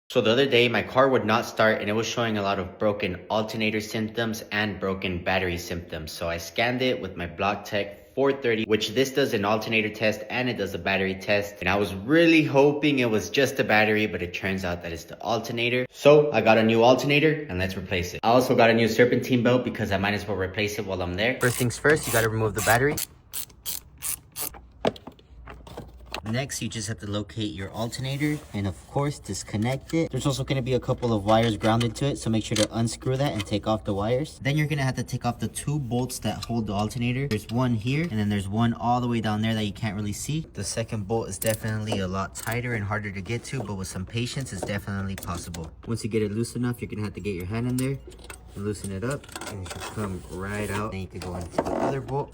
So the other day, my car would not start and it was showing a lot of broken alternator symptoms and broken battery symptoms. So I scanned it with my BlockTech 430, which this does an alternator test and it does a battery test. And I was really hoping it was just a battery, but it turns out that it's the alternator. So I got a new alternator and let's replace it. I also got a new serpentine belt because I might as well replace it while I'm there. First things first, you gotta remove the battery. Next, you just have to locate your alternator and of course disconnect it. There's also going to be a couple of wires grounded to it, so make sure to unscrew that and take off the wires. Then you're going to have to take off the 2 bolts that hold the alternator. There's one here and then there's one all the way down there that you can't really see. The second bolt is definitely a lot tighter and harder to get to, but with some patience it's definitely possible. Once you get it loose enough, you're going to have to get your hand in there and loosen it up and it should come right out. Then you can go into the other bolt.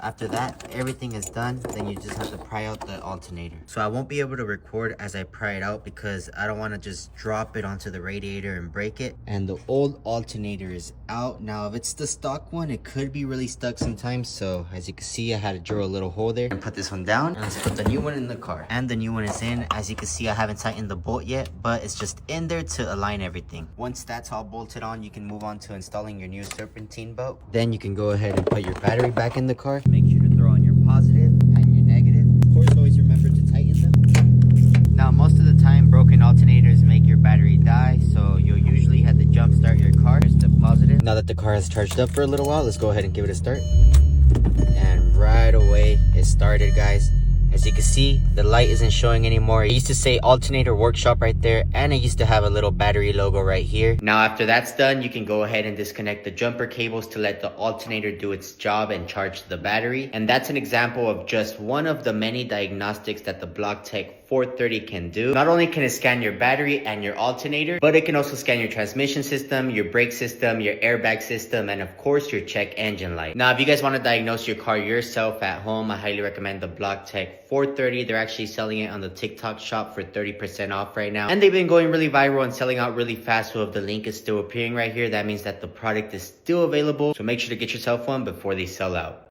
After that, everything is done, then you just have to pry out the alternator. So I won't be able to record as I pry it out because I don't want to just drop it onto the radiator and break it. And the old alternator is out. Now, if it's the stock one, it could be really stuck sometimes. So as you can see, I had to drill a little hole there and put this one down. And let's put the new one in the car. And the new one is in. As you can see, I haven't tightened the bolt yet, but it's just in there to align everything. Once that's all bolted on, you can move on to installing your new serpentine belt. Then you can go ahead and put your battery back in the car. Make sure to throw on your positive and your negative. Of course, always remember to tighten them. Now, most of the time, broken alternators make your battery die, so you'll usually have to jump start your car. Here's the positive. Now that the car has charged up for a little while, let's go ahead and give it a start. And right away, it started, guys. As you can see, the light isn't showing anymore. It used to say alternator workshop right there, and it used to have a little battery logo right here. Now, after that's done, you can go ahead and disconnect the jumper cables to let the alternator do its job and charge the battery. And that's an example of just one of the many diagnostics that the BlockTech 430 can do. Not only can it scan your battery and your alternator, but it can also scan your transmission system, your brake system, your airbag system, and of course your check engine light. Now, if you guys want to diagnose your car yourself at home, I highly recommend the BlockTech 430. They're actually selling it on the TikTok shop for 30% off right now. And they've been going really viral and selling out really fast. So if the link is still appearing right here, that means that the product is still available. So make sure to get yourself one before they sell out.